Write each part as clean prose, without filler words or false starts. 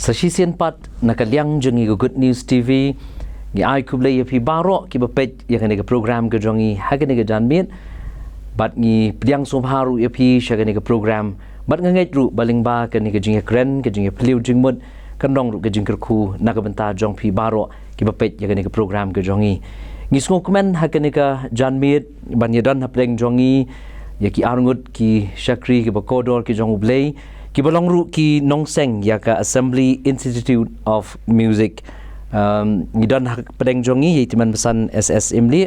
Sa sisian pat nakaliang jongi Good News TV ni ai kuble ya pi baro ki bapet ya kene program ke jongi hagene ke janmit bat ni piang sumharu ya pi shagene ke program bat nganget ru baling ba kene ke jinga kren ke jinga pliu jingmut kandong ru ke jingker khu nakabenta jong pi baro ki bapet ya kene ke program ke jongi ni sngo komen hagene ke janmit ban yedan hapleng jongi ya ki arngut ki shakri ki bakodor ki jong ublei ki balongru ki nongseng ya ka Assembly Institute of Music ngidan hak pedeng jongi itiman besan SS Imli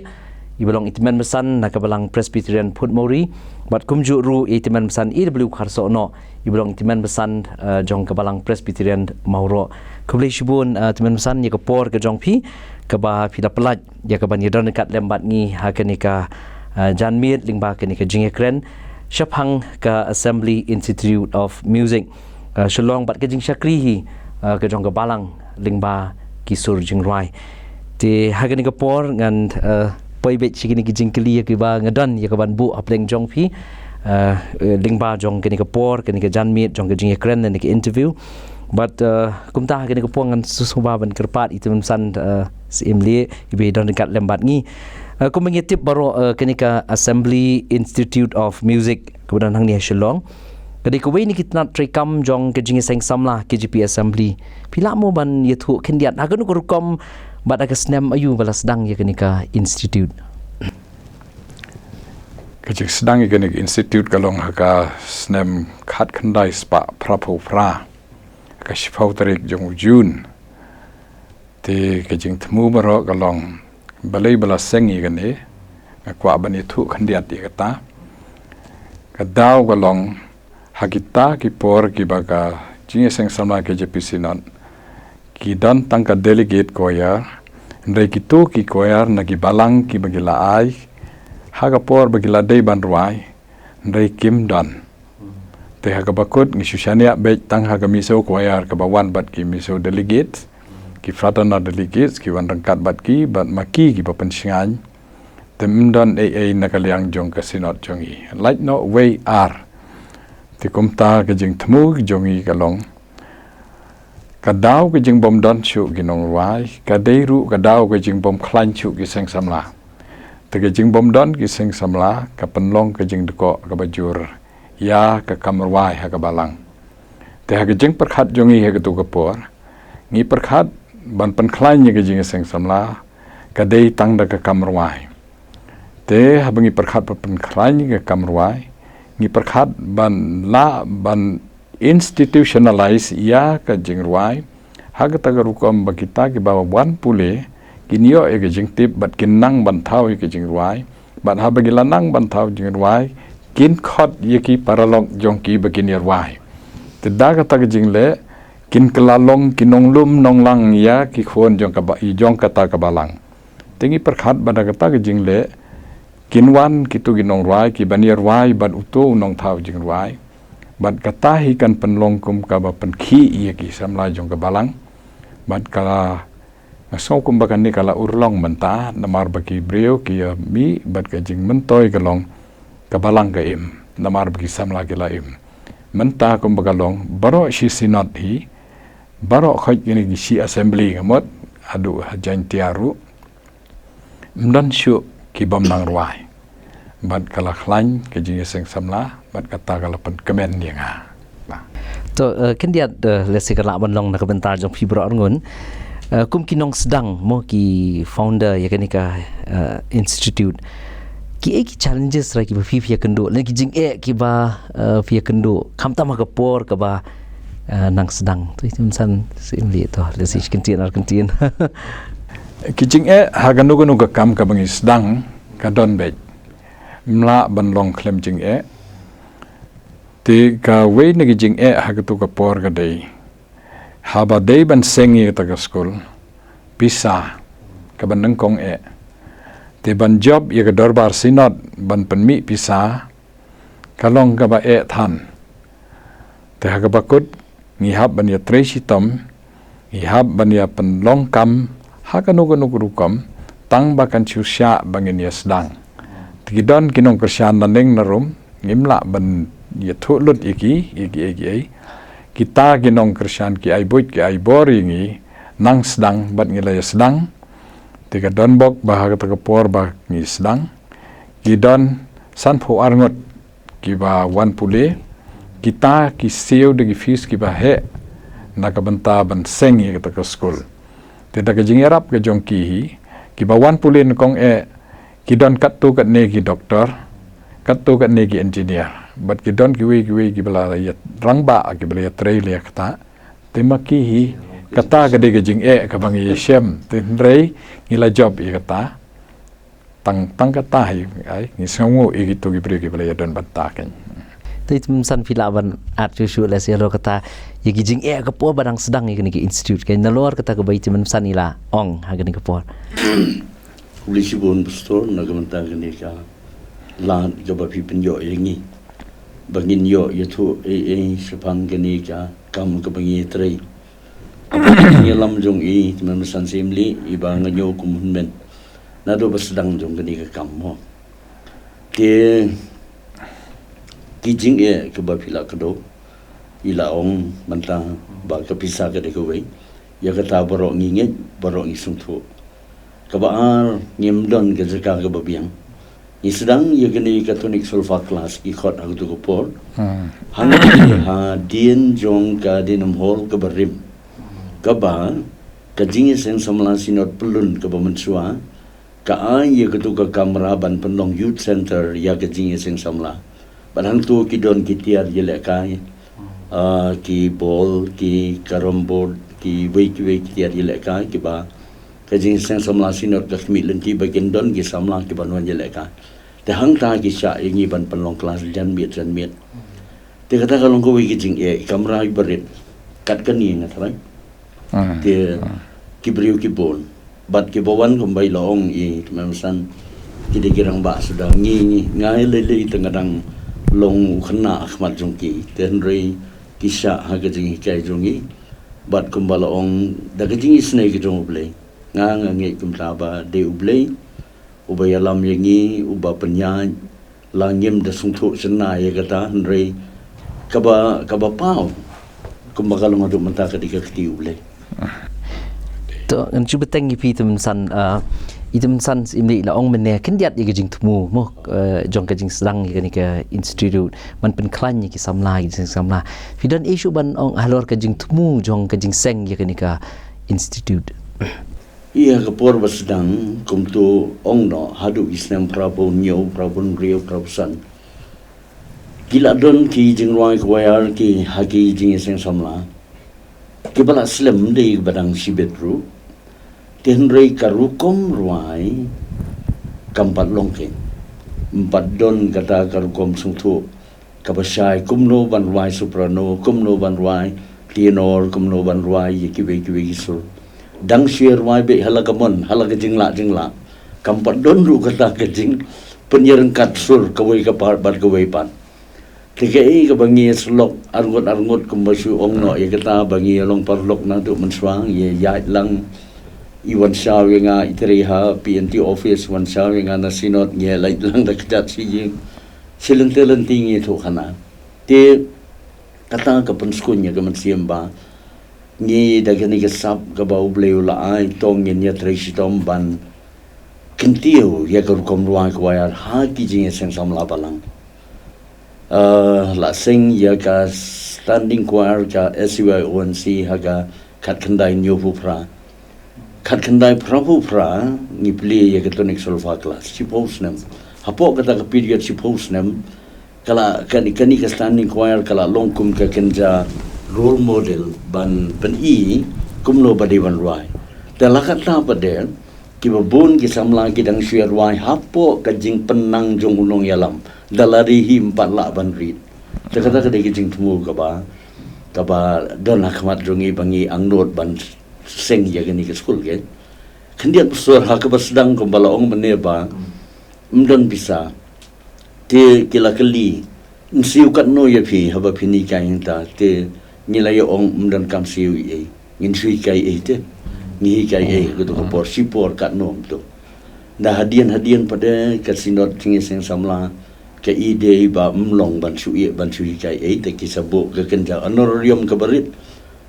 ibalong itiman besan nakabalang Presbyterian Putmori bat kumju ru itiman besan EW Kharsono ibalong itiman besan jong kabalang Presbyterian Mauro kublei shibun itiman besan ya kapor ke jong pi kaba pila pelaj ya kaban yedan dekat lembat ngi hakenika janmit lingba kenika jingekren Shaphang ka Assembly Institute of Music Shalong bat kejing syakrihi ke jong ke balang lingba kisur jingrai ti hagani ka por ngan poibet chigini kejing kli ke ba ngadan ya ka ban bu apleng jong pi lingba jong keni ka por keni ka janmit jong ke jing ekren ni ke interview but kumta hagani ka por ngan susuba ban kerpat itu san si imli ibe don dekat lembat ngi aku mengitip baru kenika Assembly Institute of Music kemudian hang ni Shillong ketika we ni kita nak trekam jong ke jingi seng samlah KGP Assembly pila mo ban yethu kendiat agun ko rukom bat aga snem ayu bala sedang ya kenika institute kejik sedang ya kenika institute kalong haka snem khat khandai spa prapo pra ka shifau tarik jong Jun te kejing temu baro kalong balai bala sengi gani kwa bani thu khandiat di kata kadau galong hakita ki por ki baga jinge seng samla ke JPC non ki dan tangka delegate koyar ndai ki tu ki koyar nagi balang ki bagila ai haga por bagila dei banruai ndai kim dan te haga bakut ni sushania be tang haga miso koyar ka bawan bat ki miso delegate ki fratana delegates ki wan rangkat bat ki bat maki ki papensingan temdan nakaliang jong ka sinot jongi like no way are ti kumta ke jing temu jongi kalong kadau ke jing bom don chu ki nong wai kadeiru kadau ke jing bom klan chu ki seng samla te ke jing bom don ki seng samla ka penlong ke jing deko ka bajur ya ka kamrwai ha ka balang te ha ke jing perkhat jongi ha ke tu ka por ngi perkhat ban penklan ye ke jing seng samla kadei tang da ka kamrwai te habangi perkhat penklan ye ka kamrwai ngi perkhat ban la ban institutionalize ya ka jing ruai ha ka ta rukom ba kita ki ba wan pule kinio ye ke jing tip bat kinang ban thau ye ke jing ruai ban ha bagi lanang ban thau jing ruai kin khot ye ki paralog jong ki ba kin ruai te da ka ta jing le kin kelalong kinong lum nong lang ya ki khon jong ka ba i jong kata ka balang tingi perkhat bada kata ke jing le kinwan kitu ginong ruai ki banier ruai ban utu nong thau jing ruai bat kata hi kan penlong kum ka ba pen khi ye ki samla jong ka balang bat kala ngaso kum ba kan ni kala urlong menta namar ba ki brio ki mi bat ka jing mentoy kalong ka balang ka im namar ba ki samla ki la im menta kum ba kalong baro shi sinot hi baro khoj ini si assembly ngamot adu hajan tiaru mdan syu ki bom nang ruai bat kala khlan ke jing seng samla bat kata kala pen kemen dia nga to kendiat lesi kala banlong nak bentar jong pi bro ngun kum kinong sedang mo ki founder ya kenika institute ki challenges ra ki ba fi kendo lagi jing ki ba fi kendo kamta ma kapor ka ba nang sedang tu itu insan simli tu lesi kentin Argentin kijing hagan nugo nugo kam ka bangi sedang ka don bet mla banlong klem jing ti ka we ne jing hagatu ka por ka dei haba dei ban sengi ta ka school pisa ka ban nang kong ti ban job ye ka dorbar sinot ban penmi pisa kalong ka ba than te haga bakut ngihab ban ya tresi tom ngihab ban ya penlong kam haka nugo kam tang bakan chusya bangin ya sedang tigidon kinong kersyan naneng narum ngimla ban ya thulut iki kita ginong Krisyan ki ai buit ki ai boringi nang sedang bat ngilaya sedang tiga don bok bah kata kepor bah ngi sedang gidon san pho arngot ki ba wan pule kita ki seo de fees ki ba he na ka banta ban seng ye kata ke school tidak ke jingerap ke jongki ki ba wan pule kong gidon kat tu kat ne ki doktor kat tu kat ne ki engineer bat gidon ki we ki bala ya rangba ki bala ya trail ya kata temaki hi kata gede gejing ka bang ye shem tin rei ngila job ya kata tang kata hi ai ni sangu gitu ki bre ki bala ya don bataken Tapi san filaban at Joshua la sialo kata ya gijing ke po badang sedang ya ki institute kay nalor kata ka baiti man san ila ong hagani ka po Ulisibon pastor nagamanta gani ka lan ka ba pipinyo yangi bangin yo yato sepang gani ka kam ka bangi tray ni lam jong man san simli iba nganyo kumunmen nado ba sedang jong gani ka kam mo ke kijing ke ba pila kado ila ong manta ba ka pisa ka de ko we ya kata baro nginget baro ngisung thu kabaar ngimdon ke jaka ka babiang ni sedang ya gani katonik sulfa class ikot aku tu kopor hang ha dien jong ka dinam hol ka barim kaba kajing sen samla sinot pelun ka bamensua ka ai ya ketu ka kamera ban penong youth center ya kajing sen samla ban tu ki don ki tiar yele kai ki bol ki karambod ki wei tiar yele kai ki ba kajing sen samla sinot ka khmi lenti bagian don ki samla ki banwan yele kai te hang ta ki sha ingi ban penlong kelas jan miet te kata kalong ko wei kijing kamera ibarit kat kan ni ngatai te kibriu kibon bat kibawan kumbai loong memsan kidikirang ba sudah ngai lele tengadang long kena akhmat jongki ten rei kisah hagajing kai jongi bat kumbala ong dagajing isnai ki jong ble ngangi kumtaba de uble ubaya lam yangi uba penyaj langim da sungthu sena ya kata rei kaba pau kumbakalong adu menta ketika keti uble to an cuba tengi pitum san itum san imli la ong menne kendiat ye gijing tumu mo jong kajing sedang ye ka institute man pen klan ye ki samla ye samla fidan isu ban ong halor kajing tumu jong kajing seng ye ka institute iya kapor basdang kumtu ong no hadu islam prabon nyo prabon rio prabsan gila don ki jing ruang kwayar ki hagi jing seng samla ki bala slim de badang sibetru tenrei karukom ruai kampat longke empat don kata karukom sungtu kabasai kumno ban ruai soprano kumno ban ruai tenor kumno ban ruai kiwe gisul dang share ruai be halagamon halagajingla kampat don ru kata kajing penyerengkat sur kawai kapat bat kawai pan Tigai ka bangi slok arngot kumbasu ongno ya kata bangi long parlok na tu menswang ye yait lang iwan sawe nga iteriha PNT office wan sawe nga nasinot ye lait lang da kadat si sileng tingi tu kana te kata ka penskunya ka mensiamba ni da gani ka sap ka bau bleu la ai tong yen ya tresi tom ban kentiu ya ka kom ruang ka wayar ha ki jing sen sam la balang la sing ya ka standing choir ka SYONC haga kat kandai nyopu pra kat kandai prapu pra ni pli ya ka tonic solfa class si posnem hapo kata ka period si posnem kala kani ka standing choir kala longkum ka kenja role model ban kumno badiwan ruai talakat ta pada kibabun ki samla ki dang share ruai hapo ka jing penang jong unong yalam dalari him patla ban rit takata ka de jing tumu ka ba don akhmat jongi bangi angnot ban seng ya gani ke school ke kendiat besar ha ka sedang ko balaong meneba mdon bisa te kila kali nsiu kat no ya phi haba phini kai ta te nilai ong mdon kam siu ngin sui kai te ni kai ko to por sipor kat no to da hadian pada kasinot tingis yang samla ke ide ba mlong ban su kai te ki sabo ke kenja honorarium ke barit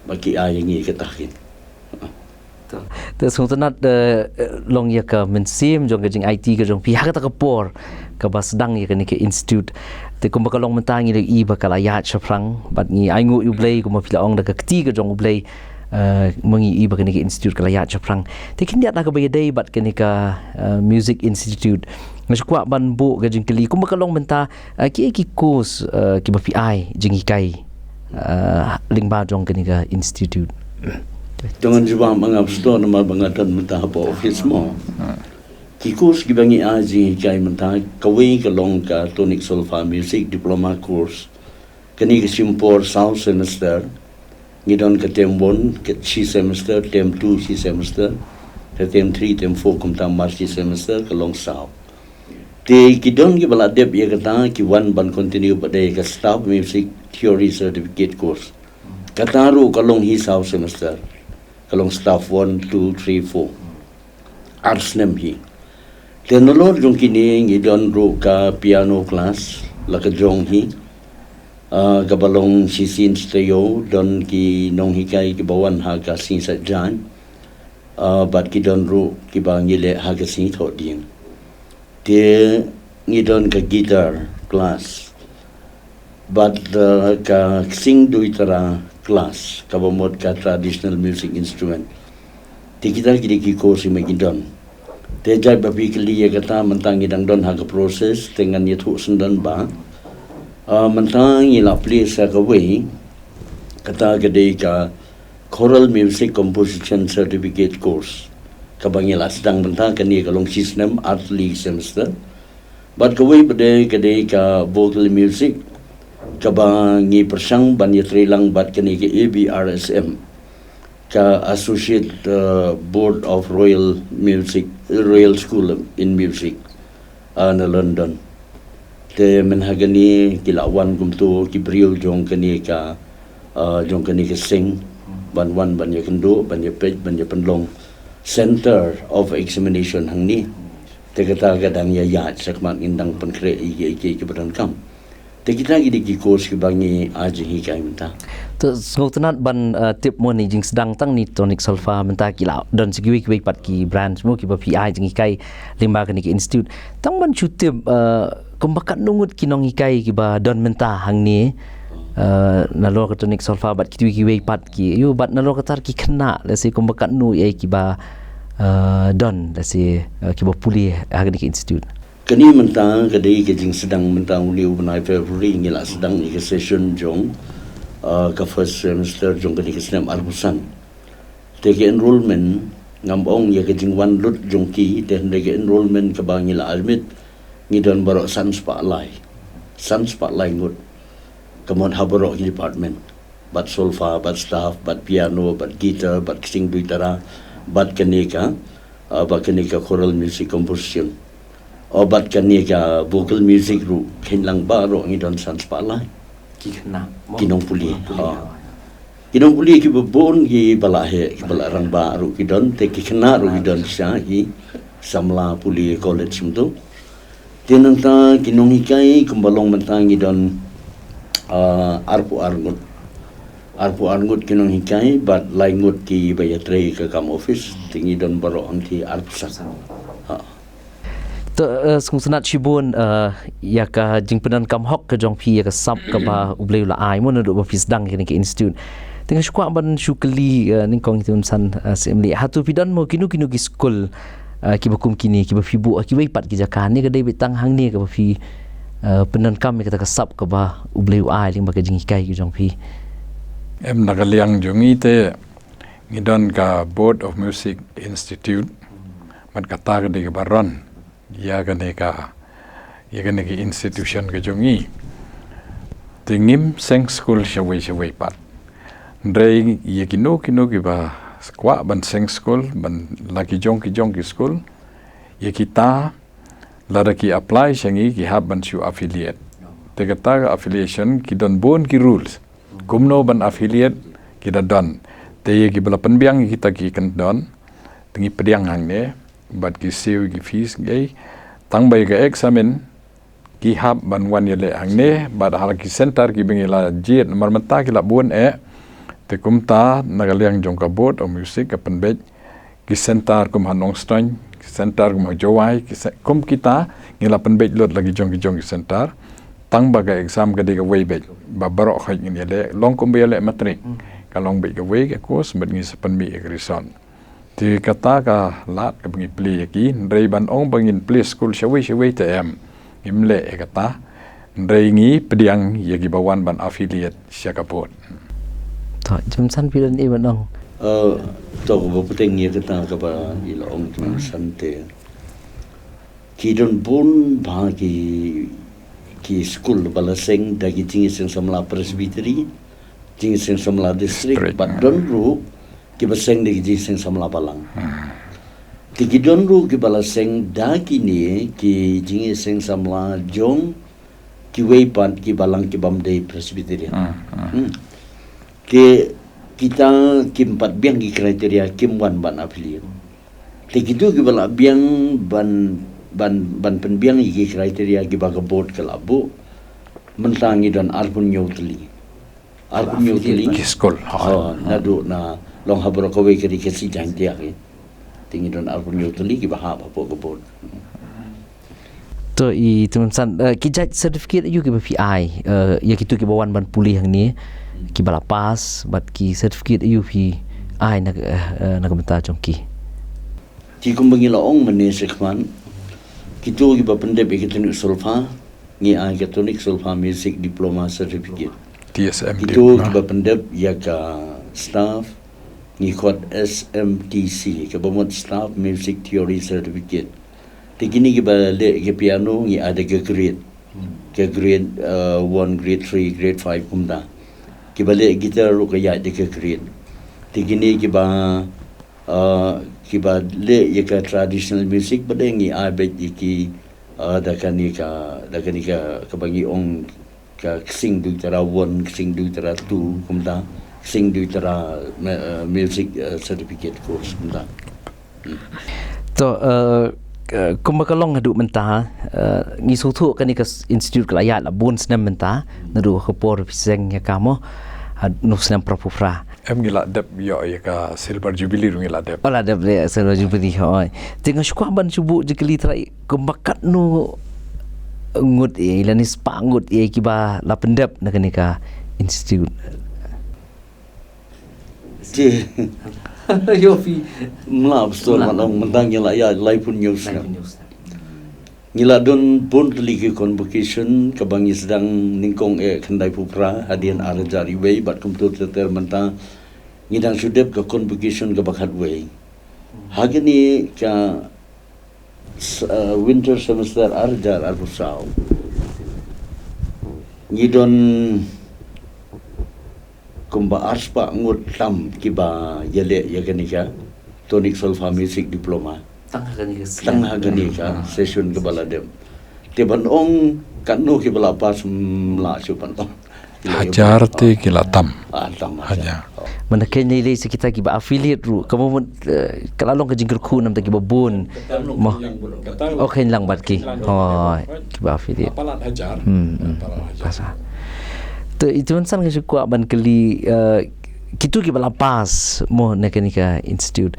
baki ayangi ketahin te sung tanat long ya ka mensim jong jing IT ka jong pihak ta kapor ka bas dang ya ni ke institute te kum ka long mentangi le i ba kala ya chaprang bat ni aingu ublei kum pila ong da ka ti ka jong ublei mengi i ba ni ke institute kala ya chaprang te kin dia ta ka bayadai bat ke ni ka music institute ngasukwa ban bu ka jing kali kum ka long menta ki course ki ba pi jing ikai lingba jong ke ni ka institute Jangan cuba mengabsto nama bangatan mentah apa office mo. Kikus gibangi aji kai mentah kawai kalong ka tonic solfa music diploma course. Kani kesimpor south semester. Ngidon ke tem 1 ke 3 semester, tem 2 si semester, ke tem 3 tem 4 kum tam marchi semester kalong south. Te kidon ki baladep ye kata ki one ban continue pada ke staff music theory certificate course. Kataru kalong hi south semester. Kalong staff 1, 2, 3, 4 arts nem hi tenolor jong kini ngidon ru ka piano class la ka jong hi kabalong sisin steyo don ki nong hikai ki bawan ha ka sin sa jan bat ki don ru ki ba ngile ha ka sin tho ding te ngidon ka guitar class bat ka sing duitara class kabamot ka traditional music instrument tikita ki course magidon te jai babi kli ye kata mentang idang don ha ka process dengan ye thu sendan ba mentang ila place ka way kata gede ka choral music composition certificate course kabangila sedang mentang kani kalong system art league semester but ka way bade gede ka vocal music kabangi persang banyak trilang bat kini ke ABRSM ka Associate Board of Royal School in Music na London te menhagani kilawan kumtu kibriu jong kani ka sing ban wan ban ya kendo ban ya pej ban ya penlong Center of Examination hangni te kata kadang ya sakman indang penkre iki kebadan kam te kita gidi ki course ki bangi aji hi kai menta to ngotenat ban tip mo ni jing sedang tang ni tonic solfa menta kila don sigi ki pat ki branch mo ki ba pi jing kai limba ka ni ki institute tang ban chu tip kumbakat nungut kinong ikai ki ba don menta hang ni nalo ka tonic solfa bat ki pat ki yu bat nalo ka tar ki kena la se kumbakat nu ye ki ba don la se ki ba puli hang ni ki institute kani mentang kadai ke jing sedang mentang liu benai February ngila sedang ni ke session jong ka first semester jong kadi ke senam arbusan te ke enrollment ngambong ya ke jing wan lut jong ki te ke enrollment ka bangila admit ngidon barok san spotlight ngut kamon habarok department bat solfa bat staff bat piano bat guitar bat sing duitara bat kanika choral music composition obat kani ka vocal music ru khinlang baro ngidon san spotlight kinong puli kinong puli ki bon ki balahe ki balarang baru kidon te ki khna ru kidon sha hi samla puli college mtu tinanta kinong hikai kumbalong mentang ngidon arpu arngut kinong hikai bat laingut ki bayatre ka kam office tingidon baro anti arpusan to sungsunat shibun ya ka jingpenan kam hok ka jong pi ya ka sap ka ba ubleu la ai mon do ba pis dang ni ke institute tengah shukwa ban shukli ning kong itun san assembly hatu pidan mo kinu ki school ki bakum kini ki ba fibu ki bai pat ki jakan ni ka dei betang hang ni ka ba fi penan kam ka ka sap ka ba ubleu ai ling ba ka jing kai ki jong pi em nagaliang jongi te ngidon ka Board of Music Institute mat kata ka de baron ya gane ki institution ke jongi tingim seng school shaway pat ndrei ye kino ki ba kwa ban seng school ban laki jong ki school ye kita lara ki apply shangi ki hab ban shu affiliate te kata affiliation ki don bon ki rules kumno ban affiliate ki da don te ye ki bala penbiang kita ki kan don tingi pediang hang ne bat ki sew ki fees gay tang bay ka examen ki hab ban wan yele hangne bad hal ki center ki bengila jet marmata ki la bun te kumta nagaliang jong ka bot o music ka penbej ki center kum hanong stan ki center kum jowai kum kita ngila penbej lot lagi jong ki center tang baga exam ka de ka way bej ba barok khai ngin yele long kum yele matrik ka long bej ka way ka course met ngi sepen mi egrison ti kata ka lat ka bengi pli ki rei ban ong bangin play school shawi te imle kata ngi pediang yagi bawan ban affiliate syakapot to jam san pilan e banong to ko puteng ye kata ka ba ila ong jam san te ki don bun ba ki school bala seng dagi tingi seng samla presbytery tingi seng samla district but don ru ki ba seng dagi seng samla balang Tiki donru ki bala seng daki ni ki jingi seng samla jong ki weipan ki balang ki bamdei presbyterian. Ke kita kimpat biang ki kriteria kimwan ban affiliate. Tiki tu ki bala biang ban penbiang ki kriteria ki baga board ke labu mentangi dan arbun nyotli. Arbun nyotli ki school. Nadu na long habro kawe kiri kesi jantia ki. Tinggi don album nyutuli ki bahap apa kebon. To i teman san ki judge certificate you ki PI ya kitu ki bawan ban pulih hang ni ki bala pas bat ki certificate you PI nak benta jongki. Ki kumbangi laong mene sekman kitu ki ba pendep ki tunu sulfa ni ai ki tonic sulfa music diploma certificate. TSM kitu ki ba pendep ya ka staff ngikot SMTC ke bomot staff music theory certificate tigini ki bale ke piano ngi ada ke grade 1 grade 3 grade 5 kumda ki bale gitar ru ke ya de ke grade tigini ki ba le ye ka traditional music bade ngi abe ki da kanika ka bangi ong ka sing du tara 1 sing du tara 2 kumda sing du tara music certificate course benda. To kumakalong hadu mentah ngisu tu kan ke institute kelayat la bon senam mentah nadu khapor piseng ya kamo nu senam propufra gila dep yo ya ka silver jubilee ngila dep ola dep le silver jubilee hoy tengah syukwa ban subu jekeli trai kembakat nu ngut ilani spangut ye kiba la pendep nak ka institute yo fi mlab sto malang mentang ngila ya lai pun news ngila don pun ligi convocation kabangi sedang ningkong khandai pupra hadian arjari wei bat kumtur teter mentang ngidang sudep ke convocation ke bakat wei hagini ka winter semester arjar arusau ngidon kumba arspa ngut tam kiba yele yaganika tonic sulfa music diploma tangha ganika session ke baladem tiban ong kanu ki bala pas mla chupan ong hajar te kilatam tam haja mana kenya ile sekitar kiba affiliate ru kamu kalalong ke jingker ku nam ta kiba bun mo okay lang bat ki oh kiba affiliate apalat hajar pasal itu san ke suku ban keli kitu ki balapas mo nekanika institute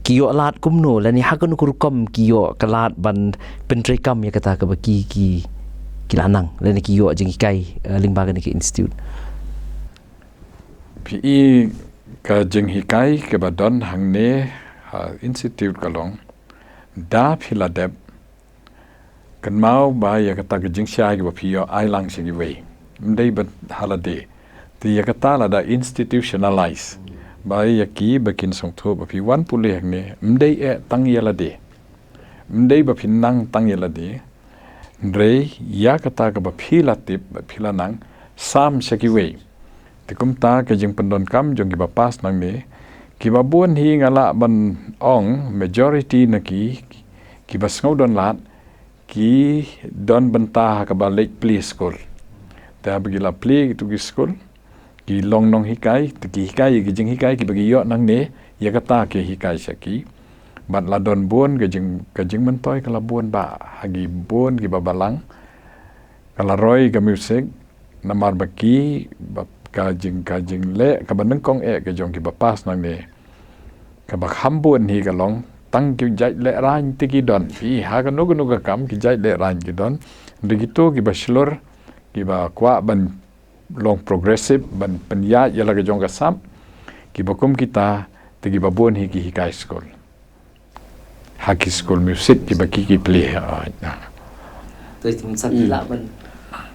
kiyo lat kumno lani hakun kurukom kiyo kalat ban pentrekam ya kata ke baki ki kilanang lani kiyo jengi kai limbaga ni ke institute pi ka jengi kai ke badon hangne institute kalong da philadep kan mau ba ya kata ke jing sha ke ba pio ai lang sing wei mdei bat holiday ti ya kata la da institutionalize ba ya ki bakin song tho ba pi wan puleh ne mdei tang yala de mdei ba pinang tang yala de ndrei ya kata ka ba phila tip ba phila nang sam saki wei ti kum ta ka jing pendon kam jong ki ba pas nang ne ki ba buan hi ngala ban ong majority na ki ba ngau don lat ki don bentah ka ba lek play school ta bagi la play tu ki school ki long nong hikai tu ki hikai ki jing hikai ki bagi yo nang ne ya kata ke hikai saki bat ladon buon kajing mentoy kala buon ba hagi buon gi babalang kala roy ga music namar baki kajing le ka baneng kong ke jong ki bapas nang ne ka bak hambuon hi ka long tang ki jai le ran ti ki don pi ha ka no ka kam ki jai le ran ki don begitu ki bachelor ki ba kwa ban long progressive ban penya yala ka jong ka sam ki bakum kita ti ki babon hi ki high school high school music ki baki ki play tôi cũng sẵn lạ bên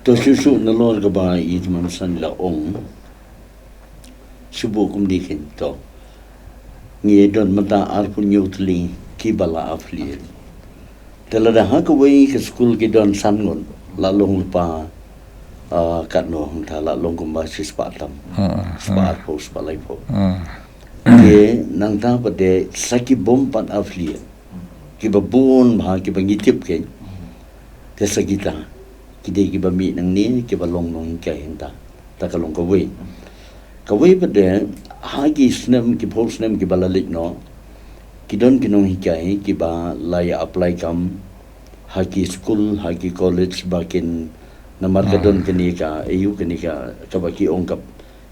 tôi susu na lor ka ba I man san la ong subu kum dikin to ngi don mata ar pun yutli ki bala afli tela da ha ko wei ke school ki don san ngon la long pa kat no ta la long kum ba sis pa tam spa post pa lai po ke nang ta pa de saki bom pan afli ki ba bun ba ki ba ngitip ke ke sagita ki de ki ba mi nang ni ki ba long nong ke henta ta ka long ko wei pa de ha ki snem ki post snem ki ba la lik no ki don ki nong hikai ki ba la ya apply kam ha ki school ha ki college ba kin namar ka don kini ka eu kini ka ba ki ong kap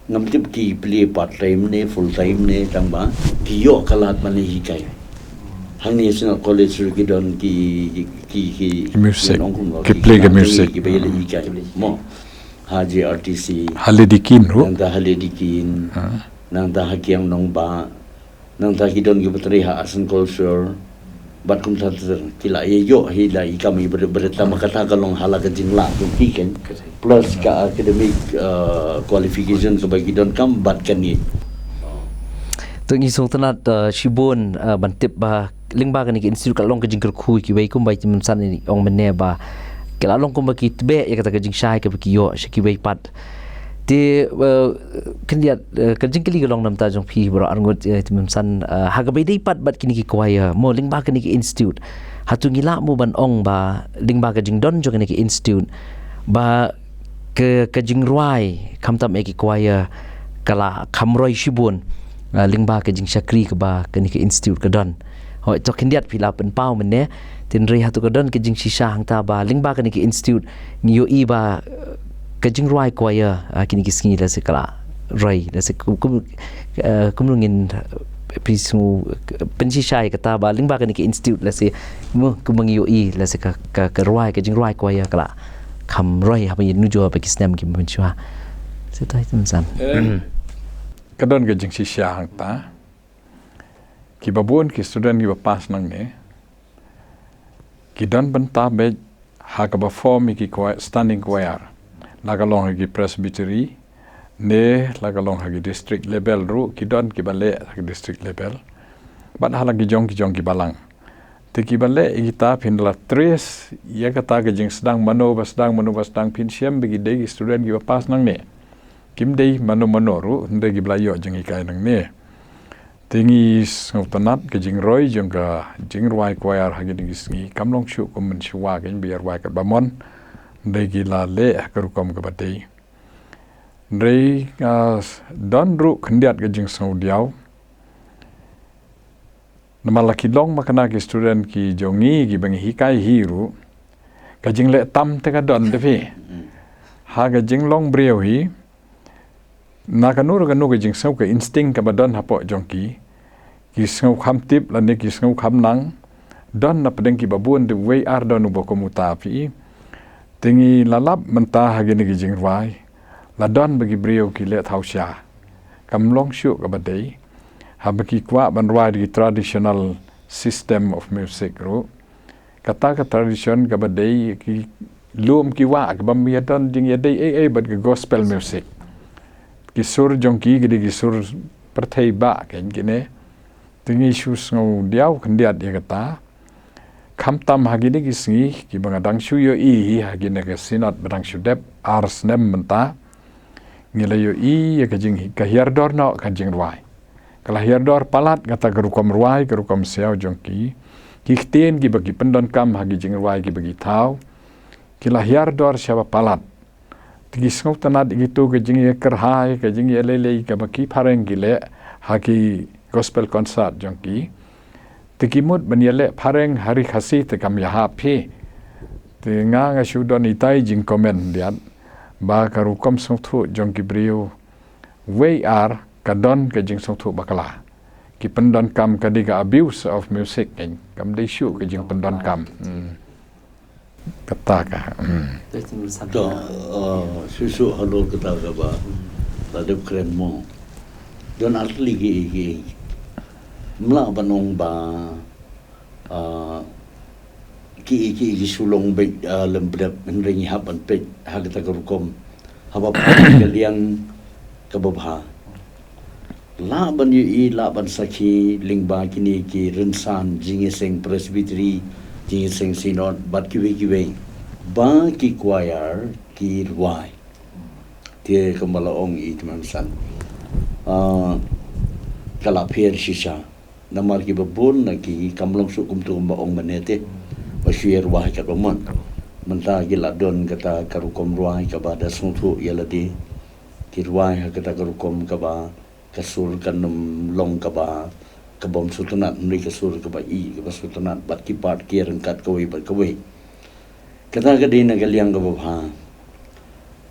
ngam tip ki play part time ne full time ne tang ba ki yo kalat man ni hikai hang ni national college ki don ki music ki play the music ki ba yele hikai mo haji RTC haledikin ro nang ta haledikin nang ta hakiang nong ba nang ta ki don ki bateri ha asan culture bat kum ta kila ye yo hi la I kami berta makata kalong hala ka jingla kum piken plus ka academic qualification ka bagi don kam bat kan ni tôi nghĩ số tanat shibon bantip ba lingba kan ki institute kalong ka jingkar khu ki wei kum bai tim san ni ong mene ba kala long kum ba ki tbe ya kata ka jing shai ka ki yo shi ki wei pat ti kan lihat kerjing kali galong nam ta jong pi bro arngot tim san ha ga bai dei pat bat kini ki kwaya mo lingba kan ki institute hatu ngila mo ban ong ba lingba ka jing don jong ki institute ba ke jing ruai kam tam ki kwaya kala kamroi shibun lingba ka jing shakri ka ba kan ki institute ka don hoi to kan lihat pila pen pau men ne tin rei hatu ka don ke jing shisha hang ta ba lingba kan ki institute ngiyo I ba kajing ruai kwaya kini kisngi la sekala rai la sek kumlungin pisu pensi shai kata ba lingba kan ki institute la se mu kumangi yo I la se ka ruai kajing ruai kwaya kala kam rai ha yin nujo ba kisnem ki menchua setai tumsan kadon ke jing sisya hang ta ki babun ki student ki pas nang ne ki don benta be ha ka ba form ki standing choir lagalong hagi presbytery ne lagalong hagi district level ru kidon ki bale hagi district level bat halagi jong ki balang te ki bale kita pindla tres ya kata ke jing sedang mano basdang pin siam bagi dei student ki pas nang ne kim dei mano ru nde ki blayo jing ikai nang ne tingi ngautanat ke jing roy jong ka jing ruai choir hagi dingi kamlong shu kum men shuwa ke biar wai ka bamon Degi la le kerukom ke batei. Dei don ru kendiat ke jing sau diau. Nama laki long makana ki student ki jongi ki bangi hikai hiru. Ka jing le tam te ka don defi. Ha ka jing long breu hi. Na ka nur ke jing sau ke insting ka badon hapo jongki. Ki sau kham tip la ne ki sau kham nang. Don na pedeng ki babun de wei ar don ubo komuta fi. Tingi lalap mentah hagi ni jing ruai ladon bagi brio ki le thau sha kam long shu ka badai ha bagi kwa ban ruai di traditional system of music ru kata ka tradition ka badai ki lum ki wa ka bam ya don jing ya dei but ka gospel music ki sur jong ki gi sur perthai ba ken gine tingi shu ngau diau khandiat ya kata kam tam hagi ni kisngi ki bangadang shu yo I hagi na ka sinat badang shu dep ars nem menta ngila yo I ya ka jing ka hiardor no ka jing ruai kala hiardor palat kata gerukom ruai gerukom siau jongki ki ktien ki bagi pendon kam hagi jing ruai ki bagi tau kila hiardor siapa palat tigi ngau tanat gitu ka jing ya kerhai ka jing ya lele ka baki pareng gile hagi gospel concert jongki tikimut banyale pareng hari khasi tekam yahapi tinga nga syudon itai jing komen diat ba karukom sungthu jong kibriu we are kadon ke jing sungthu bakala ki pendon kam kadiga abuse of music kam de shu ke jing pendon kam kata ka to susu halo kata ka ba ladep keren mo don atli gi mla banong ba ki sulong be lembret menringi hapan pe hagata karukom haba galiang kababha la ban yu la ban sakhi lingba kini ki rinsan jinge seng presbytery jinge seng synod bat kiwe ba ki choir ki ruai tie kamala ong I tmansan kala pher shisha namar ki babon na ki kamlong su kumtu ba ong manete Bashir wah ka roman menta gila don kata karukom ruai ka ba da sungthu yaladi ki ruai kata karukom ka ba kasur kanum long ka ba ka bom sutunat ni kasur ka ba I ka ba sutunat bat ki part ki rangkat kawai ba kawai kata ka din galiang ka ba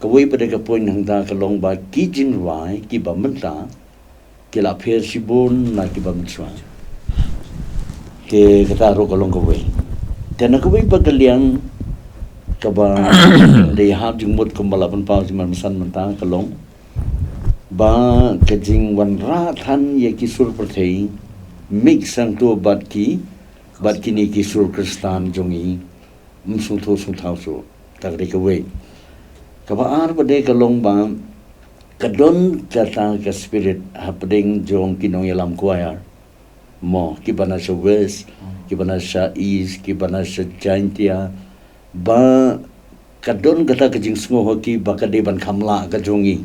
kawai pada ka poin hangda ka long ba ki jin ruai ki ba menta kila pher sibon na ki ba menswa ke kata ro ka long kawai dan aku bagi pagaliang kaba they have jumut kumbalapan pau jiman mesan mentang kelong ba kajing wanra than ye kisur perthei mix sang tu bat kini kisur kristan jongi msung tho sung thau so tak de kawe kaba ar bade kelong ba kadon kata ke spirit happening jong kinong yalam choir mo kibana sa west kibana sa east kibana sa jaintia ba kadon kata kajing sngo hoki ba kade ban khamla ka jongi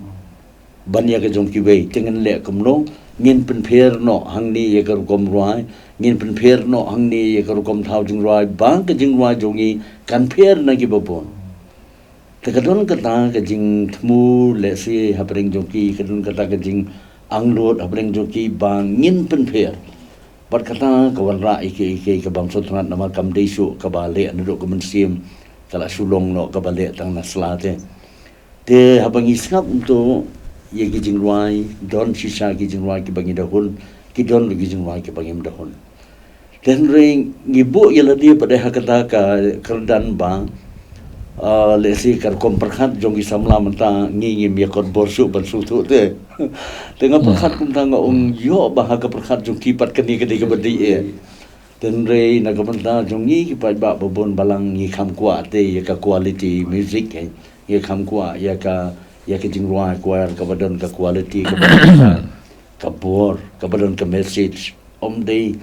ban ya ka jong kiwe tengen le kamlo ngin pen pher no hangni ye kar kom ruai ngin pen pher no hangni ye kar kom thau jing ruai ba ka jing ruai jongi kan pher na ki babon kadon kata kajing thmu le se hapring jongi kadon kata kajing anglot hapring jongi ba ngin pen pher Bat kata kawan ra ike ke bang sotrat nama kam desu kabale anu komen sim kala sulong no kabale tang naslate te habang isngap untuk ye kijing ruai don sisa kijing ruai ki bangi dahun ki don kijing ruai ki bangi dahun dan ring ngibu ye ladi pada hakata ka kerdan bang lesi kar kom perkhat jong samla menta ngi mi kon borsu ban sutu te tengah perkhat kum tanga ong yo bah ka perkhat jong kipat keni kedi ke bedi ten re na ka menta jong ngi kipat ba babon balang ngi kham kwa te ye ka quality music ye kham kwa ye ka jing ruai choir ka badon ka quality ka bor ka badon ka message om dei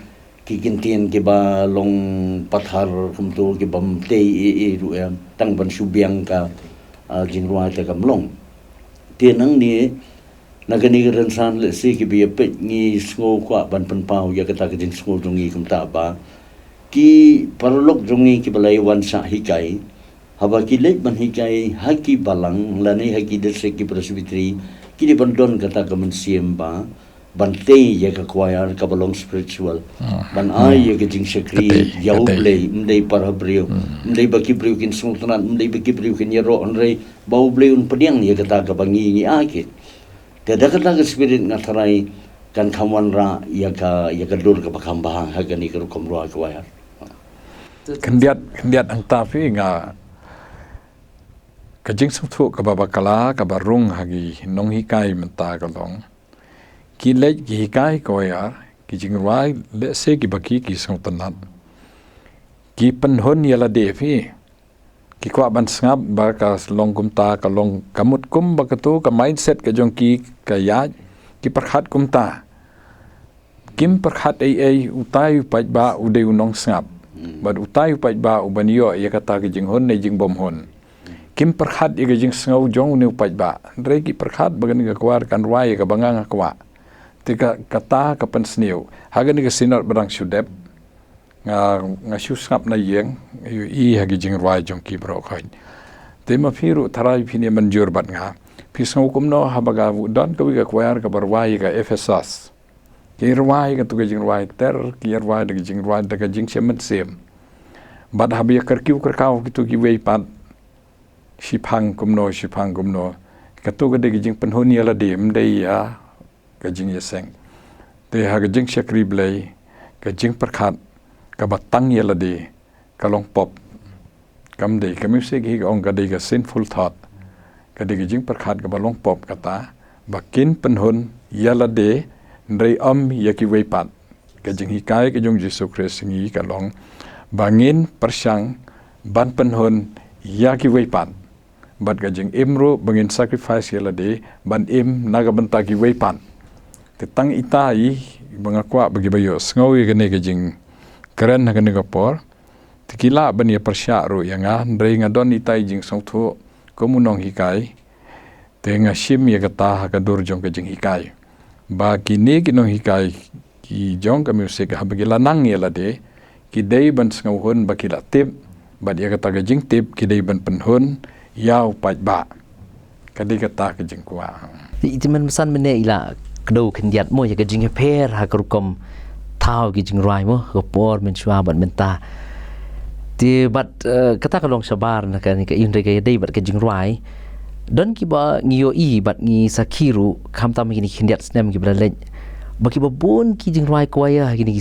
kikintian ke ba long pathar kumtu ke bam te ru tang ban subiang ka jing ruai te kamlong tienang ni nagani rensan le si ki bi pet ni sngo kwa ban pen pau ya kata ke jing sngo jongi kumta ba ki parlok jongi ki balai wan sa hikai haba ki let ban hikai haki balang lani haki dese ki presbytery ki di bandon kata ke mensiem ba bante ye ka choir ka balong spiritual ban ai ye ka jing shakri yau play mdei para brio mdei baki brio kin sultanan mdei baki brio kin yero onrei bau brio un pediang ye ka ta ka bangi ni akit tada ka spirit ngatarai kan kamwan ra ye ka dur ka bakamba ha ga ni ka komro choir kendiat ang tapi nga kajing sungthu ka babakala ka barung hagi nong hikai menta kalong ki lej ki hikai koyar ki jingruai le se ki baki ki sungtanat ki penhon yala devi ki kwa ban sngap ba ka long kumta ka long kamut kum ba katu ka mindset ka jong ki ka ya ki perkhat kumta kim perkhat ai utai pai ba ude unong sngap ba utai pai ba ubanio ya kata ki jinghon ne jingbom hon kim perkhat i ka jing sngau jong ne pai ba re ki perkhat bagan ka kwar kan ruai ka bangang kwa tika kata ka pensniu hagan ka sinot barang sudep nga susngap na yeng I hagi jing ruai jong ki bro khain te ma phiru tharai phine manjur bat nga phisngau kumno habaga don ka wi ka kwar ka barwai ka efesas ki rwai ka tu ka jing rwai ter ki rwai da jing rwai da ka jing semet sem bad habia kerkiu kerkau kitu ki wei pat shipang kumno ka tu ka de jing penhun ya la dem dei ya ka jing ya seng te ha ka jing shakri blai ka jing perkhat ka batang ya la de ka long pop kam de ka music hi ong ka de ka sinful thought ka de ka jing perkhat ka balong pop kata bakin penhun ya la de ndrei ya ki wei pat ka jing hi kai ka jong Jesu Christ ngi ka long bangin persang ban penhun ya ki wei pat bat ka jing imro bangin sacrifice ya la de ban naga benta ki wei pat te tang itai bangakwa bagi bayo sngawi ka ne ka jing keren ka ne ka por tikila bania persya ro yanga ndrei ngadon itai jing song thu komunong hikai te nga shim ya kata ka dur jong ka jing hikai ba kini kinong hikai ki jong ka music ha bagila nang ya la de ki dei ban sngaw hun ba kila tip ba dia kata ka jing tip ki dei ban penhun yau pat ba ka di kata ka jing kwa Itu man pesan mene ila kdo kendiat mo ya ka jing per ha kerukom tau ki jing rai mo ko por men chua ban menta ti bat kata kalong sabar na kan ka indre ka dei bat ka jing rai don ki ba ngio bat ngi sakiru kam tam kini kendiat snem ki bralej baki ba bon ki jing rai ko ya kini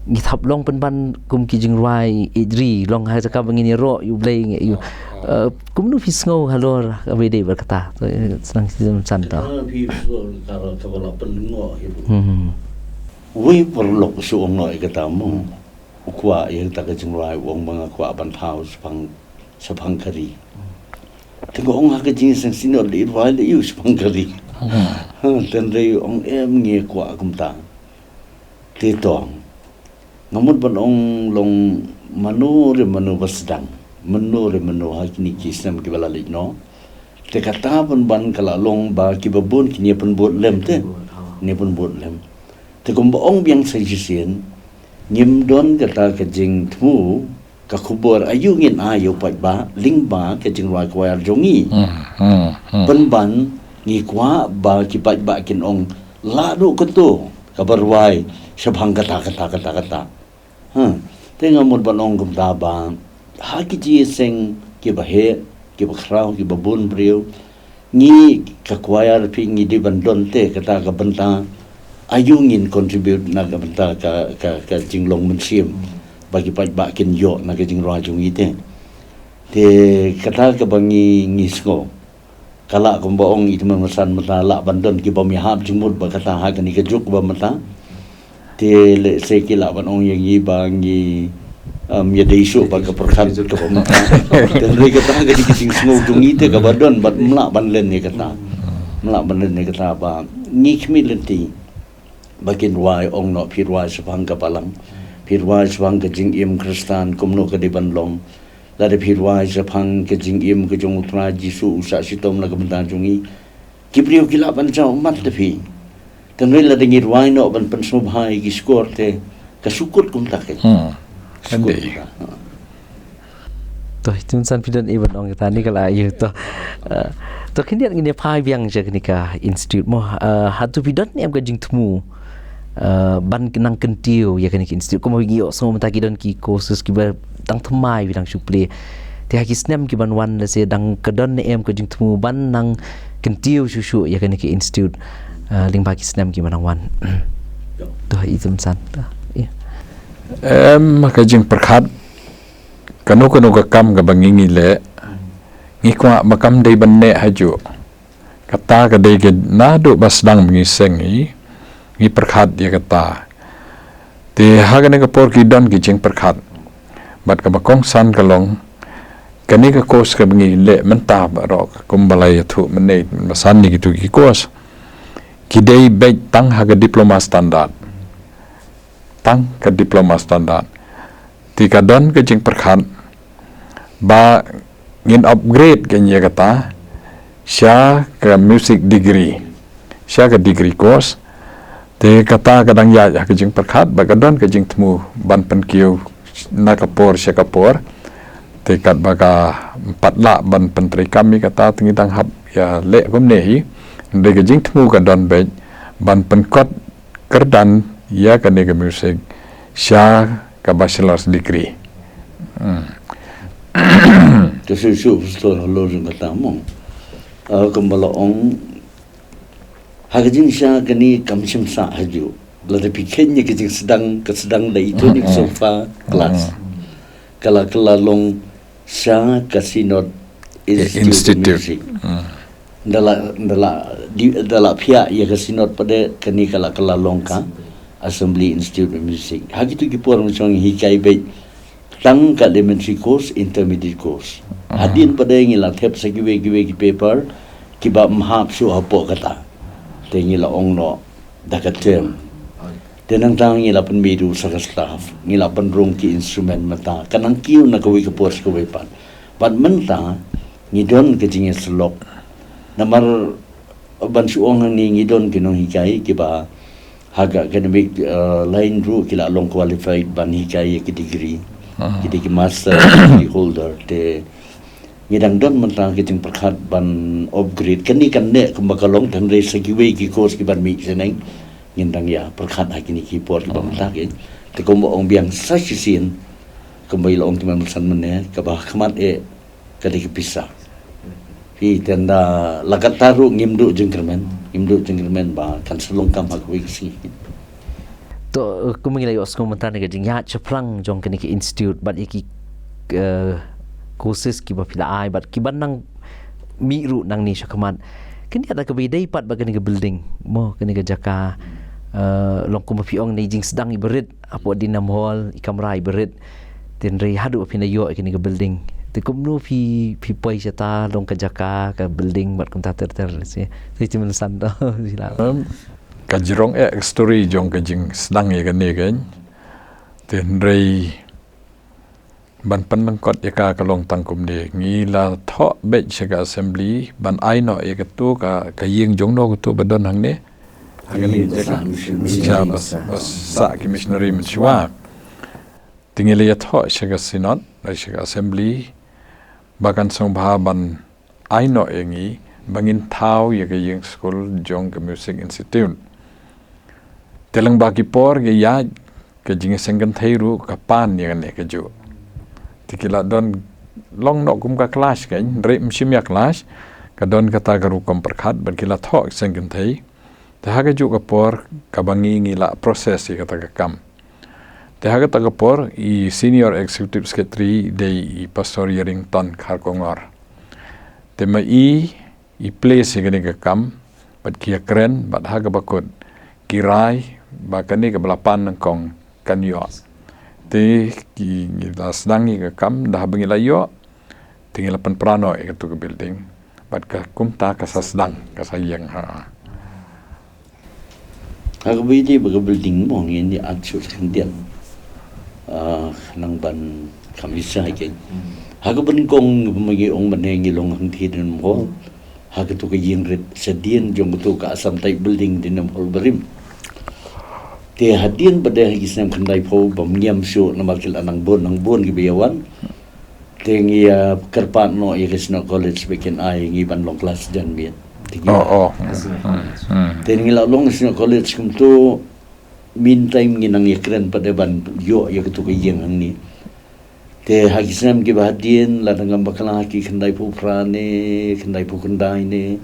ngi thap long pen ban kum ki jing rai idri long ha ka bangini ro yu blay yu kum nu fisngo halor ka be dei berkata senang san ta kalau kalau pendengar itu we perlu suong noi kata mo kuat yang tak kejengrai wong mga kuat bantau sepang kari tengok orang ke jenis yang sini ada irwai le yu sepang kari dan rei orang ngi kuat kumta tetong ngamut ban ong long manu bersedang manu hakini kisam ki bala no te kata ban kala long ba ki babun ki ni pun bot lem te ni pun bot lem te kum ong biang sajisen nyim don kata ke jing thu ka khubor ayu ngin ayu pat ba ling ba ke jing wa kwa jongi pen ban ngi kwa ba ki pat ba kin ong la du ko tu ka barwai sabhang kata te ngamut ban ong kum da ba ha ki ji seng ki ba he ki ba khrau ki ba bun briu ngi ka kwayar pi ngi di ban don te kata ka benta ayungin contribute na ka benta ka jinglong mensim bagi ba kin yo na ka jingrwa jung ite te kata ka bangi ngisgo kala ko boong itu masan mata la bandon ki ba mi hab jingmut ba kata ha ni ka juk ba mata te le se ki la ban ong yi bangi ya deisu ba ka perkhat ka ba mata te re kata ka di jing sngo jung ite ka badon bat mla ban len ni kata ba ngikmi lenti bakin wai ong no pirwai sepang kapalang pirwai sepang ke jing im kristan kumno ke di banlong lade pirwai sepang ke jing im ke jong utra jisu usa sitom la ke bentan jungi kipriu kila ban jao mat tepi tenoi la dengir wai no ban pen subhai ki skor te kasukut kum tak ande to tun san pidan even ong ta ni kala yu to kendiat ngine pai biang je kenika institute mo hatu pidan ni am ka jing tmu ban kenang kentiu ya kenika institute ko mo gi so mata ki don ki courses ki ba tang thmai bidang suple te ha ki snem ki ban wan le se dang kedon ne em ka jing tmu ban nang kentiu susu ya kenika institute ling ba ki snem ki ban wan to izum san ya ka jing perkhat kanu ka kam ga bangingi le ngi kwa makam dei banne haju kata ka dei ke nadu basdang mengisengi ngi perkhat dia kata te hagane ka por ki don ki jing perkhat bat ka bakong san kalong kani ka kos ka bangi le menta ro kumbalai thu mene masan ni gitu ki kos ki dei be tang haga diploma standard ti ka don ka jing perkhat ba ngin upgrade kanya kata sya ke music degree course te kata kadang ya ke jing perkhat ba kadon ke jing temu ban penkiu na kapor sya kapor te kat baga patla ban pentri kami kata tingi tang hab ya le kom nehi de ke jing temu kadon be ban penkot kerdan ya kene ke music sya ka bachelor's degree. Kesusu betul lo jeng kata mong. Kembali ong hagajin sya kini kamsim sa haju. Lada pikirnya kejing sedang dah itu ni sofa kelas. Kala long sya kasinot Institute Music. Dala pihak ya kasinot pada kini kala long ka Assembly Institute of Music. Hagi tu kipur macam hikai baik tang kat elementary course, intermediate course. Hadin pada ngila thep sa giwe ki paper kiba mahap su hapo kata. Te ngila ong no dakat term. Tenang tang ngila pen bidu sa staff, ngila pen rong ki instrument mata. Kanang kiu na kawi kapur sa kawi pan. But menta ngidon kejingnya selok. Namar ban suong ni ngidon kinong hikai kiba haga academic lain ru kila long qualified ban hikai ki degree. Jadi ki master degree holder te ngidang don mentang kiting perkhat ban upgrade kani kan ne kumbakalong dan re sagiwe ki course ki ban mi seneng ngindang ya perkhat hakini ki por ki ban tak te kombo ong biang sa sisin kembali ong timan san mene ka bah khamat kadi ki pisah pi tenda lakat taru ngimdu jengkermen ba kan selong kam hakwi si to kumingila yo komentar ni kejing ya chaplang jong kini ki institute bat iki kursus ki bapila ai bat ki banang miru nang ni syakaman kini ada kebedai pat bagani ke building mo kini ke jaka long kuma piong ni jing sedang iberit apo di nam hall ikamra iberit tin re hadu apina yo kini ke building te kumnu pi poi jata long ke jaka ke building bat kum ta ter si timun san to sila Kajirong story jong kajing sedang ya kan tin re ban penengkot ya ka kalong tangkum de ngila tho be chaga assembly ban aino ya ketu ka kaying jong no ketu badon hang ne hagani ja bas sa ki missionary mchwa tingile ya tho chaga synod ra chaga assembly bakan song bha ban aino engi bangin thau ya kaying school jong ka music institute telang baki por ge ya kajing senggan thairu kapan ya ne keju tikila don long no kum ka clash kan re msim ya clash ka don kata garu kom perkhat ban kila thok senggan thai ta ha ju ka por ka bangi ngila proses kata ka kam ta ha ta ka por I senior executive secretary de I pastor Yerington Kharkongor te ma I place ga ni ka kam bat kia kren bat ha ka bakut kirai bakani ka belapan nangkong kan yo te ki la sedang ka kam dah bangila yo tinggal pan prano ke tu ke building bat ka kumta ka sedang ka sayang ha ka bidi ba building mo ni achu kendian nang ban kamisa ke ha ka ban kong magi ong ban ngi long hang thi den mo ha ka tu ka yin ret sedien jong tu ka asam tai building din hol berim te hadin pada hisam kandai pho bamnyam syo namakil anang bon gi biyawan te ngi kerpat no Yekesno College beken ai ngi ban long class jan biet te ngi la long Yekesno College kum tu min time ngi nang yekren pada ban yo ya ketu ke yeng ang ni te hagisam gi bahadin la nangam bakala ki kandai pho prane kandai pho kandai ne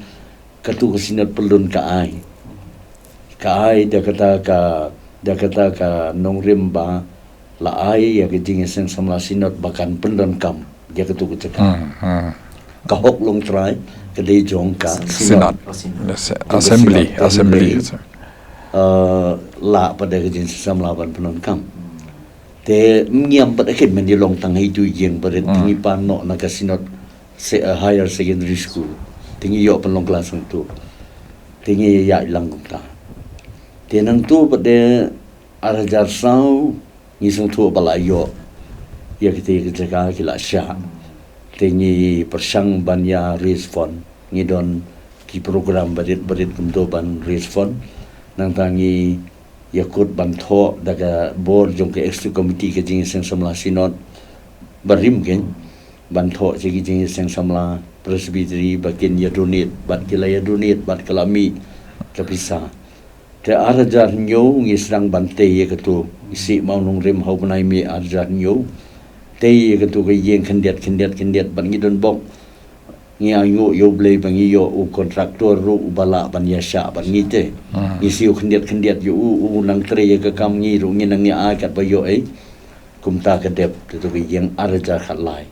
katu kesinat pelun ka ai dia kata ka nongrim ba la ai ya ke jing sen samla sinot bakan pendon kam dia ketu ke cekak ka hok long try ke de jong ka sinot assembly la pada ke jing samla ban pendon kam te ngiam pada ke men di long tang hitu jeng pada tingi pan no na ka sinot higher secondary school tingi yo pen long kelas tu tingi ya ilang ta tenang tu pada arajar sau ngisung tu balayo ya kita jaga kila sya tengi persang banya respon ngidon ki program barit kumdo ban respon nang tangi yakut ban tho daga board jong ke extra committee ke jing seng samla sinod barim ken ban tho jing seng samla presbytery bakin ya donate bat kila ya donate bat kalami kapisa te arajar nyo ngi serang bante ye ketu isi mau nung rim hau benai mi arajar nyo te ye ketu ke yeng kendiat ban ngi don bok ngi ayo yo blei bangi yo u kontraktor ru u bala ban yasha ban ngi te isi u kendiat yo u nang tre ye ke kam ngi ru ngi nang ya kat ba yo ai kumta ke dep te tu ke yeng arajar khatlai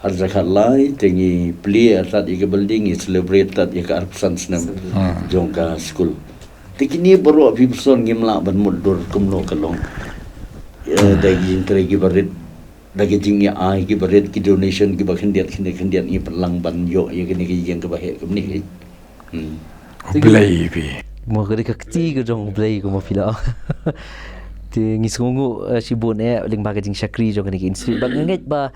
arajar khatlai te ngi pli atat ye ke building ngi celebrate tat ye ke arpsan snam jongka school tikini baru abi person ngimla ban mudur kumlo kalong dagi interegi barit dagi jingnya ai ki barit ki donation ki bakhendiat ni perlang ban yo ye kini ki yang ke bahe kemni Blay bi. Mo gari ka kti ka jong play ko mo pila. Ti ngisungu si bon ling baga jing Shakri jong ni institute bang nget ba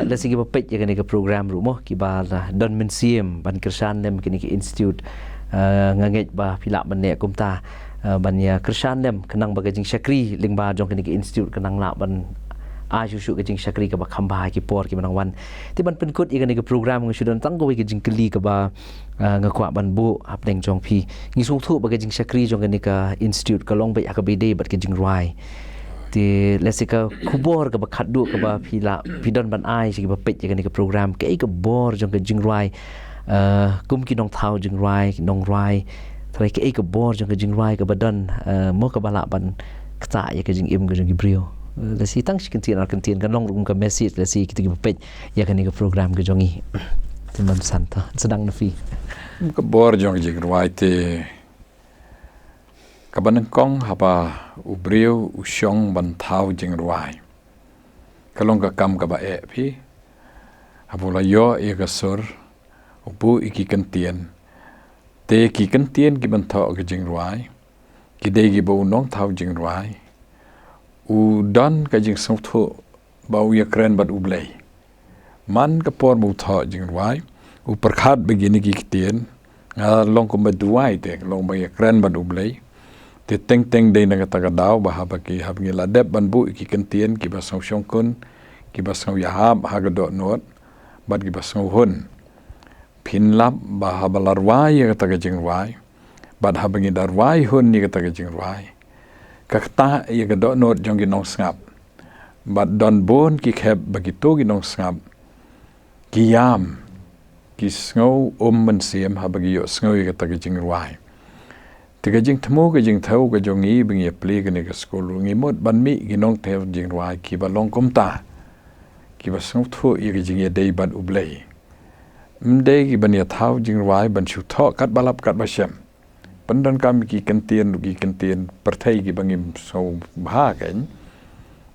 la sige ba pet ya ka program ru mo ki ba don museum ban kersan lem kini ki institute nganget ba pila bane kumta banya kersan lem kenang baga jing Shakri ling ba jong kini ki institute kenang la ban Shushu ke jing Shakri ka ba khamba ki por ki manang wan ti ban penkut ikan ni program ngi sudan tang ko ke jing keli ka ba ngakwa ban bu apneng jong phi ngi sung thu ba ke jing Shakri jong ni ka institute ka long ba ya ka be de bat ke jing ruai ti lesika kubor ka ba khaddu ka ba phila pidon ban ai si ba pet ikan ni ka program ke ka bor jong ke jing ruai kum ki nong thau jing ruai nong ruai trai ke ka bor jong ke jing ruai ka badan mo ka bala ban kta ya ke jing im ke jing brio lasi tang sikentin kan long rum ka message lasi kita gi page ya kan ni program ke jongi teman santa sedang nafi Ka bor jong jing ruai te kabanang kong haba ubriu usyong ban thau jing ruai kalong ka kam ka ba e phi abula yo e ka sur upu iki kentien te ki kentien ki ban thau ka jing ruai ki de gi bo nong thau jing ruai u dan ka jing song thu bau ya kren bat u blei man ka por mu tho jing ruai u perkhat begini ki tien long ko ba duai te long ba ya kren bat u blei te teng de na ta ka dau ba ha ba ki ha ngi la dep ban bu ki ken tien ki ba song shong kun ki ba song ya ha ga do not bat ki ba song hun phin lap ba ha ba larwai ya ta ka jing ruai bat ha ba ngi darwai hun ni ka ta ka jing ruai kakta ya ga do not jong gi nong ngap bat don bon ki khep bagito gi nong ngap ki yam ki snow man siam ha bagi yo snow ga ta gi jing ruai te ga jing thmo ga jing thau ga jong i bing ye pli ga ne ga skol ngi mot ban mi gi nong the jing ruai ki ba long kom ta ki ba snow thu i ga jing ye dei ban ublei mde gi ban ya thau jing ruai ban chu tho kat balap kat ba shem pandan kami ki kentien perthai ki bangim so bha kan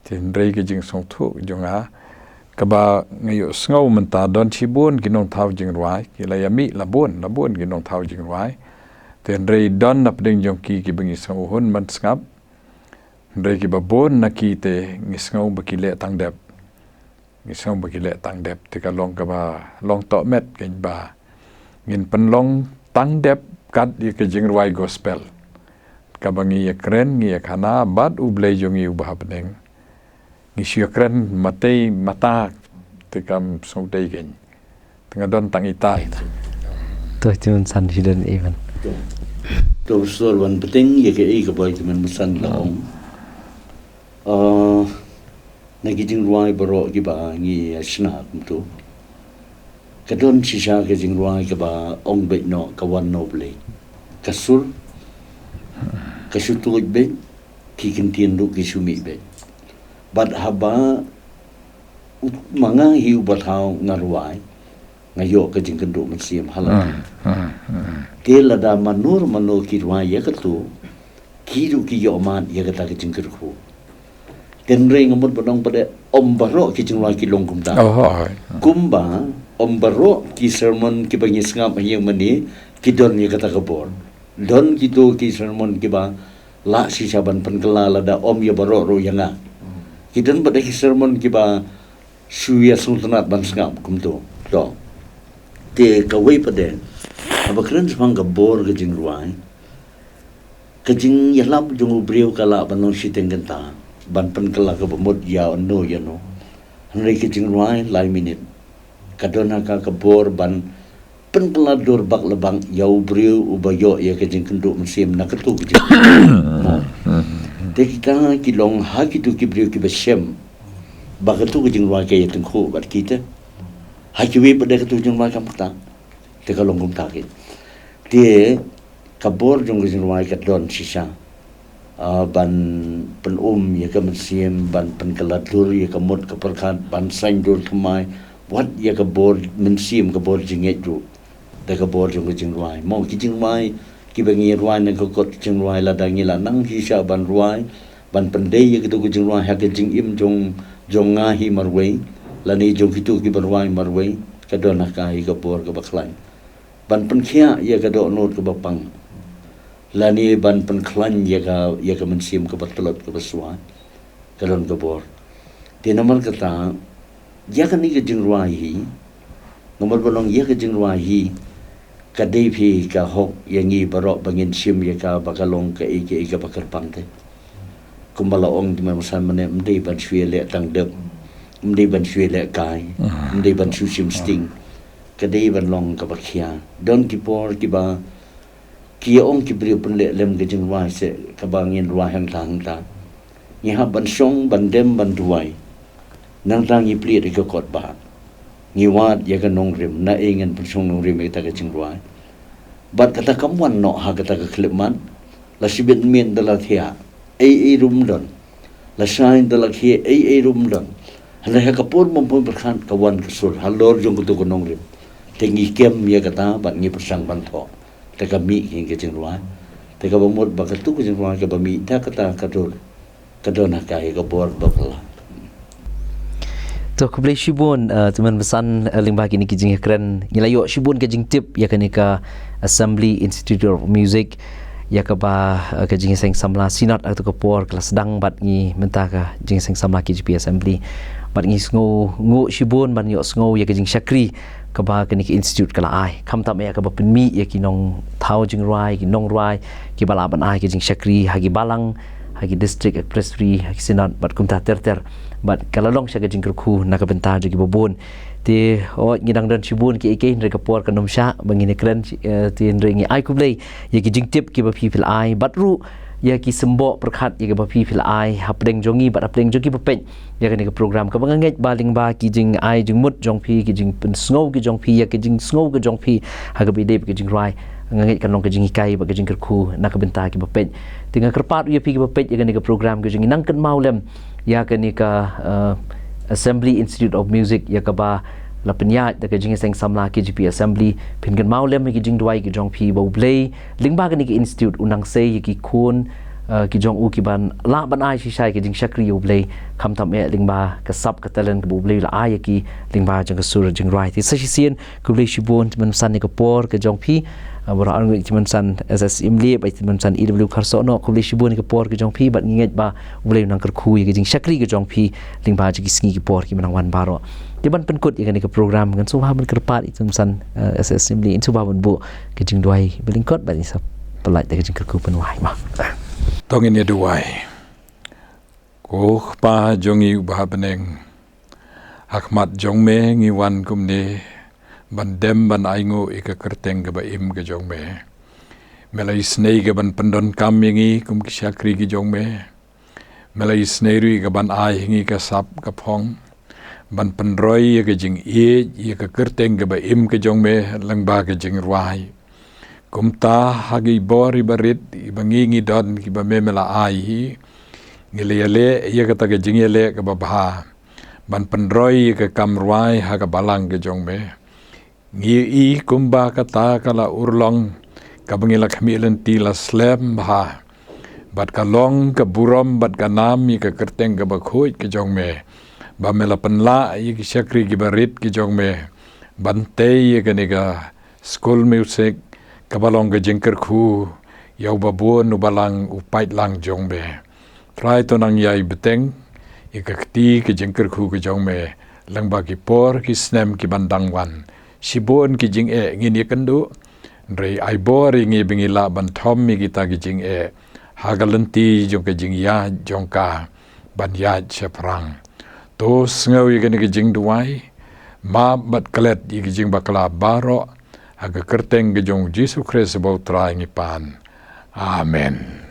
tin rei ki jing song thu jonga ka ba ngayo sngo man ta don chi bon ki nong thau jing ruai ki la yami la bon ki nong thau jing ruai tin rei don nap ding jong ki bangi so hun man ngap rei ki ba bon na ki te ngi sngo ba ki le tang dep ngi sngo ba ki le tang dep te ka long ka ba long to met ken ba ngin pan long tang dep kat ye ke jing ruai gospel kabangi ye kren ngi ye khana bat u blei jongi u bahap neng ngi sia kren matei mata te kam so dei gen tengah don tang itai to tun san hidden even to sol wan penting ye ke ka boy teman mesan laong nagi jing ruai baro ki ba ngi asna tu kadon sisa ke jing ruai ka ba ong be no kawan no blei kasur kasutuj be ki kentien du ki sumi be bat haba manga hiu bat hau ngarwai ngayo ka jing kendu mensiam halal tela da manur ki ruai ya katu ki du ki yo man ya kata ke jing kerku ten ring ngamut bodong pada om baro ki jing ruai ki long kumta kumba om baro ki sermon ki bangis ngap yang mani ki don ya kata kabor don gitu ki sermon ki ba la si saban penkela lada om ya baro ro yanga kidon pada ki sermon ki ba suya sultanat ban ngap kumto to te kawai pada aba keren sepang kabor ke jing ruai ke jing yalap jung brio kala banon si tenggenta ban penkela ka bamod ya no ya no hanai ki jing ruai lai minit kadona ka kabor ban penpeladur bak lebang yau beriu ubayo ya kejing kenduk mesim nak ketu kejing. Te kita kilong ha kitu ki beriu ki besem. Bak ketu kejing luar kaya tengku bat kita. Ha kiwi pada ketu kejing luar kam kita. Te kalong kum takit. Te kabor jong kejing luar kat don sisa. Ban penum ya ke mesim ban penkeladur ya ke mut ke perkat ban sanjur kemai wat ya ke bor mesim ke bor jinget ju da ke bor jong jing ruai mo ki jing ruai ki bengi ruai ne ko kot jing ruai la dangi la nang hi sha ban ruai ban pendai ya ke tu jing ruai ha ke jing im jong ngahi marwei la ni jong kitu ki ban ruai marwei ka do na ka hi ke bor ke baklai ban penkhia ya ke do not ke bapang lani ban penklan ya ka mensim ke bertelot ke bersuai kalon ke bor di nomor kata ya kan ni ke jing ruahi nomor bolong ya ke jing ruahi ka depi ka hok yang i barok bangin sim ya ka bakalong ke ike bakar pangte kumbala ong di masan mane mdei ban shui le tang dep mdei ban shui le kai mdei ban shu sim sting ka dei ban long ka bakhia don ki por ki ba kia ong ki beri pun lem ke jing ruai se kabangin ruai hang ta ni ha ban song ban dem ban duai nang tang i pli de ko kot ba ni wat ya ka nong rim na ingen pun song nong rim ta ke jing ruai bat kata kamwan no ha kata ke kleman la sibit min dala thia ai rum don la sain dala khie ai rum don hala ha kapur mom pun berkhan kawan kesul halor jong tu ko nong rim tengi kem ya kata bat ngi persang ban tho ta kami hingga jing ruai ta ka bamut bakatu ke jing ruai ka bami ta kata kadona kai ka bor bakla to kublai shibun teman pesan limbah kini kijing keren ngilayo shibun ke jing tip ya kanika Assembly Institute of Music ya ka ba ke jing seng samla sinat atau ke por kelas sedang bat ngi mentah ka jing seng samla KGP Assembly bat ngi ngo shibun ban yo ngo ya ke jing syakri ka ba ke ni institute kala ai kam tam ya ka ba penmi ya ki nong thau jing ruai ki nong ruai ki bala ban ai ke jing syakri hagi balang hagi district presbytery hagi sinat bat kumta ter bat kalalong sya ke jing kerku nak ka benta jigi bobon ti ngidang dan shibun ki ike re ka por ka nom sya bangine kren ti ngi ai kublai ya ki jing tip ki ba people ai bat ru ya ki sembok perkhat ya ke ba people ai hapdeng jongi bat hapdeng jogi bepej ya ke ni program ka banganget baling ba ki jing ai jing mut jong pi ki jing pen snow ki jong pi ya ki jing snow ki jong pi ha ka bi de ki jing rai nganget kan long ki jing ikai ba ki jing kerku nak ka benta ki bepej tinga kerpat ya pi ki bepej ya ke ni program ki jing nang kan maulem ya ke ni Assembly Institute of Music ya ka ba la penyat da ka jing seng samla KGP Assembly pingan maulem ki jing duai ki jong pi bo blay lingba ka ni ki institute unang sei ki kun ki jong u ki ban la ban ai shi shai ki jing shakri u blay kham tam e lingba ka sap ka talent ka bo blay la ai ki lingba jang ka sur jing rai ti sa shi sien ku blay shi bon man san ni ka por ka jong pi bora an ngi man san SS imli ba man san EW kharso no ku blay shi bon ka por ka jong pi bat nget ba u blay nang kar khu ki jing shakri ka jong pi lingba ji ki sngi ki por ki manang wan baro di ban penkut yang ni ke program kan subha ban kerpat itu san SS assembly itu subha ban bu ke jing duai belingkot ban isa pelat ke jing kerku penuai mah tong ini duai ko pa jongi ba beneng hakmat jongme ngi wan kumne ban dem ban aingo ika kerteng ke ba im ke jongme melai snei ke ban pendon kam yangi kum ki syakri ke jongme melai snei ri ke ban ai ngi ke sap ke phong ban penroi ke jing ye ke kerteng ke ba im ke jong me lang ba ke jing ruai kumta hagi bori barit bangi don ki ba me mela ai ngile ye ke ta ke jing ye ke ba bha ban penroi ke kam ruai ha ke balang ke jong me ngi i kumba kata kala urlong ka bangila khamilen ti la slem bha bat kalong ke burom bat kanam ke kerteng ke ba khoi ke jong me ba mela penla ye ki syakri ki barit ki jong me bante ye ke nega school music kabalong ke jengker khu yau babon u balang u pait lang jong be try to nang yai beteng ye ka kti ke jengker khu ke jong me lang ba ki por ki snem ki bandang wan sibon ki jing e ngin ye kendu re ai bor ngi bingila ban thom mi ki ta ki jing e hagalenti jong ke jing ya jong ka ban ya chaprang to ngau ye ke jing duai ma bat klet ye jing bakla baro aga kerteng gejong Yesus Kristus bau trai ngipan. Amen.